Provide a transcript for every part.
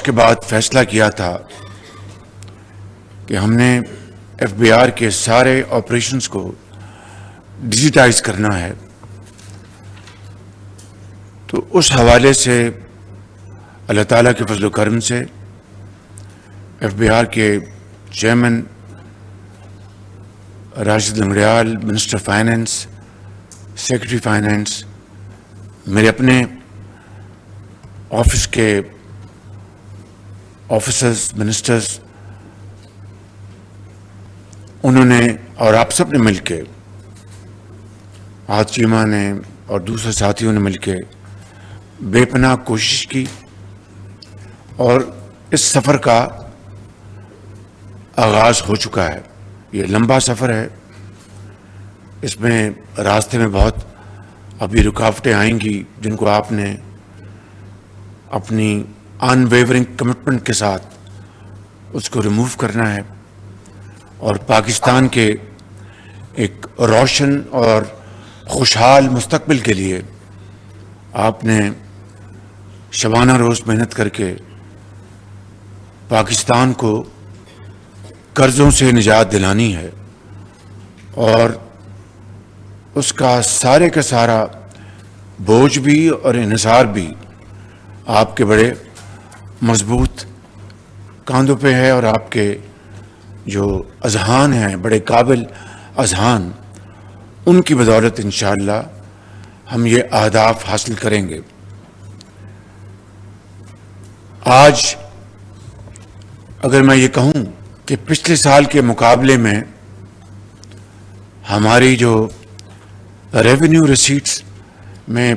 کے بعد فیصلہ کیا تھا کہ ہم نے ایف بی آر کے سارے آپریشنز کو ڈیجیٹائز کرنا ہے، تو اس حوالے سے اللہ تعالیٰ کے فضل و کرم سے ایف بی آر کے chairman Rashid Langrial, minister finance, secretary finance, میرے اپنے آفس کے آفیسرز، منسٹرز، انہوں نے اور آپ سب نے مل کے، آج چیمہ نے اور دوسرے ساتھیوں نے مل کے بے پناہ کوشش کی، اور اس سفر کا آغاز ہو چکا ہے۔ یہ لمبا سفر ہے، اس میں راستے میں بہت ابھی رکاوٹیں آئیں گی جن کو آپ نے اپنی ان ویورنگ کمٹمنٹ کے ساتھ اس کو ریموو کرنا ہے، اور پاکستان کے ایک روشن اور خوشحال مستقبل کے لیے آپ نے شبانہ روز محنت کر کے پاکستان کو قرضوں سے نجات دلانی ہے، اور اس کا سارے کا سارا بوجھ بھی اور انحصار بھی آپ کے بڑے مضبوط کاندھوں پہ ہے، اور آپ کے جو اذہان ہیں بڑے قابل اذہان، ان کی بدولت انشاءاللہ ہم یہ اہداف حاصل کریں گے۔ آج اگر میں یہ کہوں کہ پچھلے سال کے مقابلے میں ہماری جو ریونیو ریسیٹس میں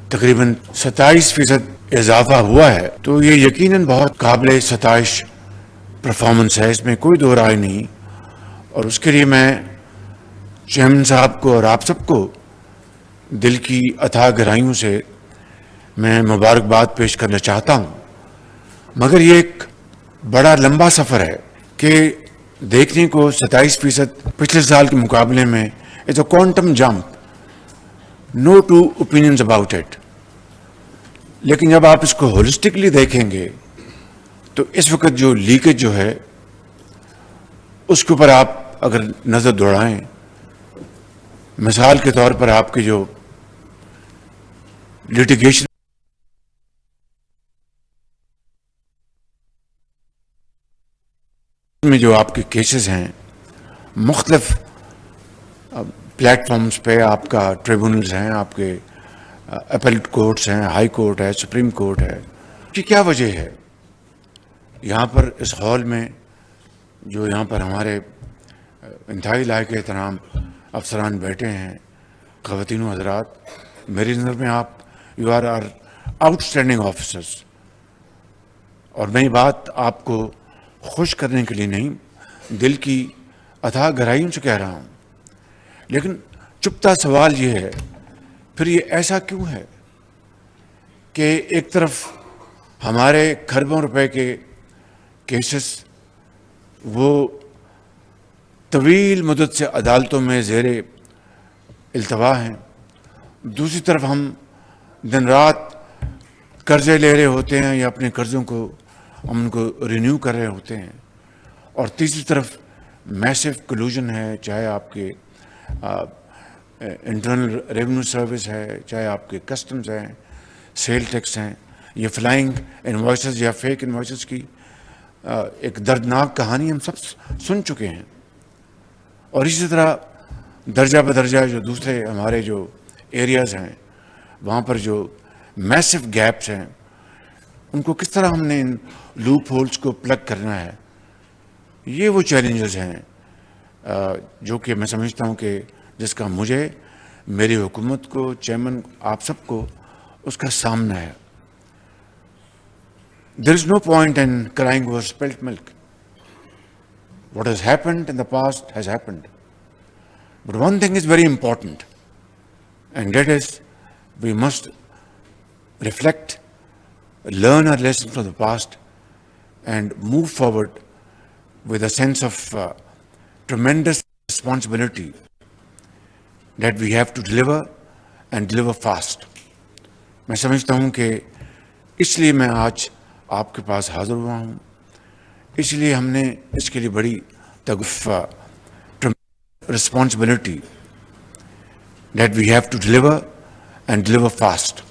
تقریباً 27% اضافہ ہوا ہے، تو یہ یقیناً بہت قابل ستائش پرفارمنس ہے، اس میں کوئی دو رائے نہیں، اور اس کے لیے میں چیئرمین صاحب کو اور آپ سب کو دل کی اتھاہ گہرائیوں سے میں مبارکباد پیش کرنا چاہتا ہوں۔ مگر یہ ایک بڑا لمبا سفر ہے کہ دیکھنے کو 27% پچھلے سال کے مقابلے میں it's a quantum jump, no two opinions about it, لیکن جب آپ اس کو ہولسٹکلی دیکھیں گے تو اس وقت جو لیکیج جو ہے اس کے اوپر آپ اگر نظر دوڑائیں، مثال کے طور پر آپ کے جو لیٹیگیشن میں جو آپ کے کیسز ہیں مختلف پلیٹ فارمز پہ، آپ کا ٹریبونلز ہیں، آپ کے اپیلٹ کورٹس ہیں، ہائی کورٹ ہے، سپریم کورٹ ہے، کہ کیا وجہ ہے؟ یہاں پر اس ہال میں جو یہاں پر ہمارے انتہائی لائق احترام افسران بیٹھے ہیں، خواتین و حضرات، میری نظر میں آپ you are outstanding officers, اور میں یہ بات آپ کو خوش کرنے کے لیے نہیں، دل کی اتھاہ گہرائیوں سے کہہ رہا ہوں، لیکن چپتا سوال یہ ہے، پھر یہ ایسا کیوں ہے کہ ایک طرف ہمارے کھربوں روپے کے کیسز وہ طویل مدت سے عدالتوں میں زیر التوا ہیں، دوسری طرف ہم دن رات قرضے لے رہے ہوتے ہیں یا اپنے قرضوں کو ہم ان کو رینیو کر رہے ہوتے ہیں، اور تیسری طرف میسو کلوژن ہے، چاہے آپ کے انٹرنل ریونیو سروس ہے، چاہے آپ کے کسٹمز ہیں، سیل ٹیکس ہیں، یہ فلائنگ انوائسز یا فیک انوائسز کی ایک دردناک کہانی ہم سب سن چکے ہیں، اور اسی طرح درجہ بدرجہ جو دوسرے ہمارے جو ایریاز ہیں وہاں پر جو میسو گیپس ہیں ان کو کس طرح ہم نے ان لوپ ہولز کو پلگ کرنا ہے، یہ وہ چیلنجز ہیں جو کہ میں سمجھتا ہوں کہ جس کا مجھے، میری حکومت کو، چیئرمین آپ سب کو اس کا سامنا ہے۔ There is no point in crying over spilt milk. What has happened in the past has happened. But one thing is very important, and that is we must reflect, learn our lessons from the past, and move forward with a sense of tremendous responsibility that we have to deliver and deliver fast. میں سمجھتا ہوں کہ اس لیے میں آج آپ کے پاس حاضر ہوا ہوں. اس لیے ہم نے اس کے لیے بڑی responsibility that we have to deliver and deliver fast.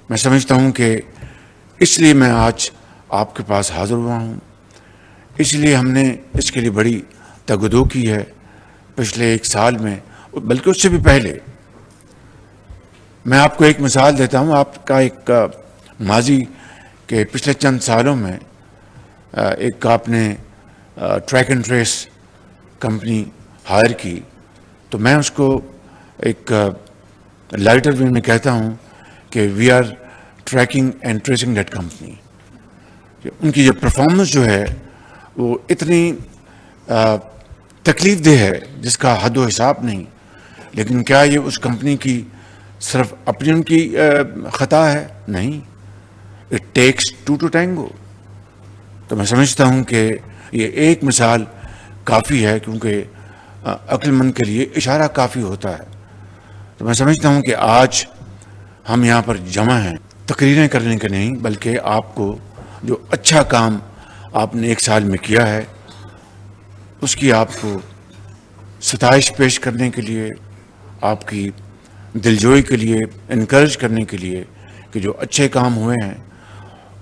میں سمجھتا ہوں کہ اس لیے میں آج آپ کے پاس حاضر ہوا ہوں. اس لیے ہم نے اس کے لیے بڑی تگدو کی ہے پچھلے 1 سال میں، بلکہ اس سے بھی پہلے. میں آپ کو ایک مثال دیتا ہوں آپ کا ایک ماضی کے پچھلے چند سالوں میں ایک آپ نے track and trace company hire کی، تو میں اس کو ایک لائٹر وے میں کہتا ہوں کہ we are tracking and tracing that company. ان کی جو پرفارمنس جو ہے وہ اتنی تکلیف دہ ہے جس کا حد و حساب نہیں. لیکن کیا یہ اس کمپنی کی صرف اپنی ان کی خطا ہے؟ نہیں. It takes two to tango. تو میں سمجھتا ہوں کہ یہ ایک مثال کافی ہے، کیونکہ عقل مند کے لیے اشارہ کافی ہوتا ہے. تو میں سمجھتا ہوں کہ آج ہم یہاں پر جمع ہیں تقریریں کرنے کے نہیں، بلکہ آپ کو جو اچھا کام آپ نے 1 سال میں کیا ہے اس کی آپ کو ستائش پیش کرنے کے لیے، آپ کی دلجوئی کے لیے، انکریج کرنے کے لیے کہ جو اچھے کام ہوئے ہیں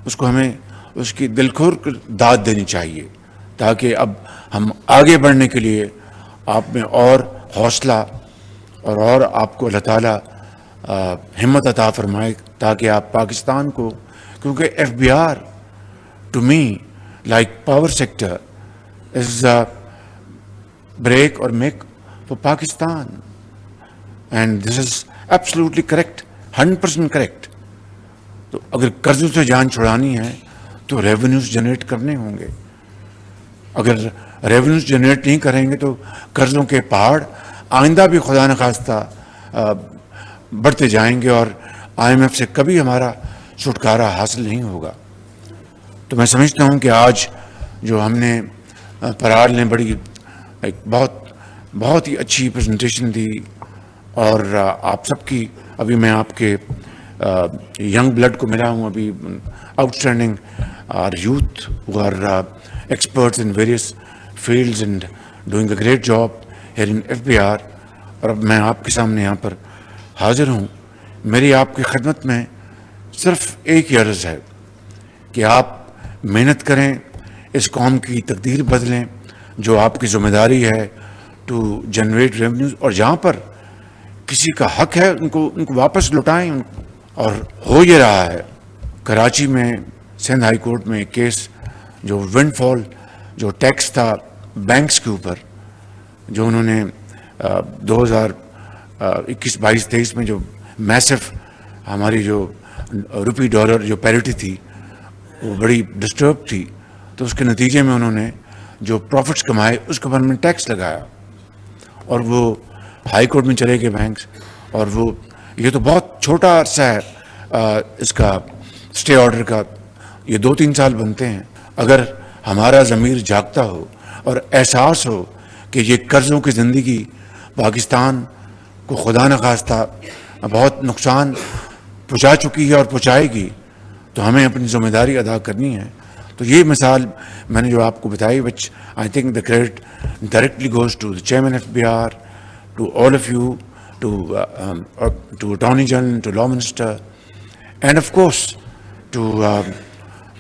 اس کو ہمیں اس کی دل کھول کر داد دینی چاہیے، تاکہ اب ہم آگے بڑھنے کے لیے آپ میں اور حوصلہ اور آپ کو اللہ تعالیٰ ہمت عطا فرمائے، تاکہ آپ پاکستان کو، کیونکہ F B R to me like power sector is break اور make for Pakistan. And this is absolutely correct, 100% correct. تو اگر قرضوں سے جان چھڑانی ہے تو ریونیوز جنریٹ کرنے ہوں گے. اگر ریونیوز جنریٹ نہیں کریں گے تو قرضوں کے پہاڑ آئندہ بھی خدا نخواستہ بڑھتے جائیں گے، اور IMF سے کبھی ہمارا چھٹکارا حاصل نہیں ہوگا. تو میں سمجھتا ہوں کہ آج جو ہم نے پرال نے بڑی ایک بہت ہی اچھی پریزنٹیشن دی، اور آپ سب کی، ابھی میں آپ کے ینگ بلڈ کو ملا ہوں، ابھی out standing youth who are experts in various fields and doing a great job here in FBR. اور اب میں آپ کے سامنے یہاں پر حاضر ہوں. میری آپ کی خدمت میں صرف ایک ہی عرض ہے کہ آپ محنت کریں، اس قوم کی تقدیر بدلیں. جو آپ کی ذمہ داری ہے ٹو جنریٹ ریونیوز، اور جہاں پر کسی کا حق ہے ان کو واپس لوٹائیں. اور ہو یہ رہا ہے. کراچی میں سندھ ہائی کورٹ میں ایک کیس، جو ونڈ فال جو ٹیکس تھا بینکس کے اوپر، جو انہوں نے 2021-22-23 میں جو میسف ہماری جو روپی ڈالر جو پیرٹی تھی وہ بڑی ڈسٹرب تھی، تو اس کے نتیجے میں انہوں نے جو پروفٹس کمائے اس کے اوپر میں ٹیکس لگایا، اور وہ ہائی کورٹ میں چلے گئے بینکس. اور وہ یہ تو بہت چھوٹا عرصہ ہے اس کا اسٹے آرڈر کا، یہ 2-3 سال بنتے ہیں. اگر ہمارا ضمیر جاگتا ہو اور احساس ہو کہ یہ قرضوں کی زندگی پاکستان کو خدا نخواستہ بہت نقصان پہنچا چکی ہے اور پہنچائے گی، تو ہمیں اپنی ذمہ داری ادا کرنی ہے. تو یہ مثال میں نے جو آپ کو بتائی، which I think the credit directly goes to the chairman of FBR, to all of you, to Attorney General, to Law Minister, and of course to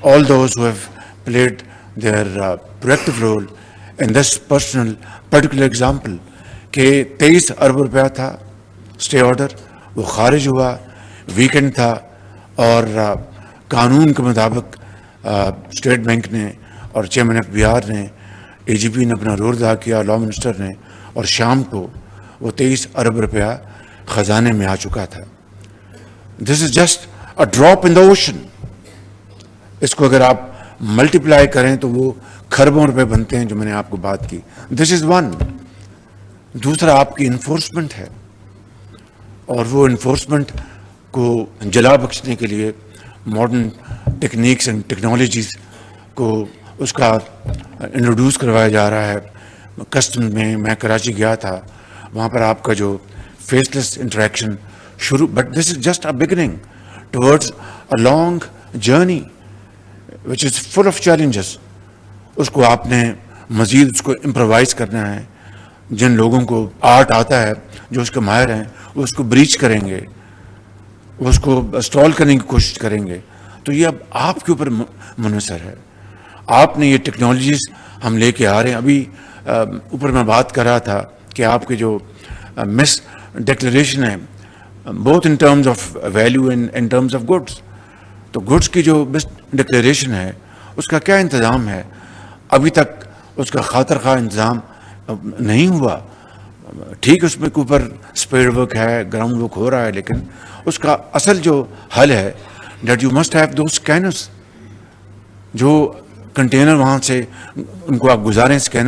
all those who have played their proactive role in this particular example. کہ 23 ارب روپیہ تھا stay order, وہ خارج ہوا، weekend تھا، اور قانون کے مطابق اسٹیٹ بینک نے اور چیئرمین ایف بی آر نے، AGP نے اپنا رول ادا کیا، لا منسٹر نے، اور شام کو وہ 23 ارب روپیہ خزانے میں آ چکا تھا. This is just a drop in the ocean. اس کو اگر آپ ملٹیپلائی کریں تو وہ کھربوں روپے بنتے ہیں، جو میں نے آپ کو بات کی. دس از ون. دوسرا آپ کی انفورسمنٹ ہے، اور وہ انفورسمنٹ کو جلا بخشنے کے لیے ماڈرن ٹیکنیکس اینڈ ٹیکنالوجیز کو اس کا انٹروڈیوس کروایا جا رہا ہے. کسٹم میں کراچی گیا تھا، وہاں پر آپ کا جو فیس لیس انٹریکشن شروع، but this is just a beginning towards a long journey. which is full of challenges. اس کو آپ نے مزید اس کو امپروائز کرنا ہے. جن لوگوں کو آرٹ آتا ہے, جو اس کے ماہر ہیں, وہ اس کو بریچ کریں گے, وہ اس کو اسٹال کرنے کی کوشش کریں گے. تو یہ اب آپ کے اوپر منحصر ہے. آپ نے یہ ٹیکنالوجیز ہم لے کے آ رہے ہیں. ابھی اوپر میں بات کر رہا تھا کہ آپ کے جو مس ڈکلیریشن ہے, both in terms of value and in terms of goods, تو گڈس کی جو مس ڈکلیریشن ہے اس کا کیا انتظام ہے؟ ابھی تک اس کا خاطر خواہ انتظام نہیں ہوا. ٹھیک اس میں کے اوپر اسپیڈ ورک ہے, گراؤنڈ ورک ہو رہا ہے, لیکن اس کا اصل جو حل ہے that you must have those scanners. جو کنٹینر وہاں سے ان کو آپ گزاریں اسکینر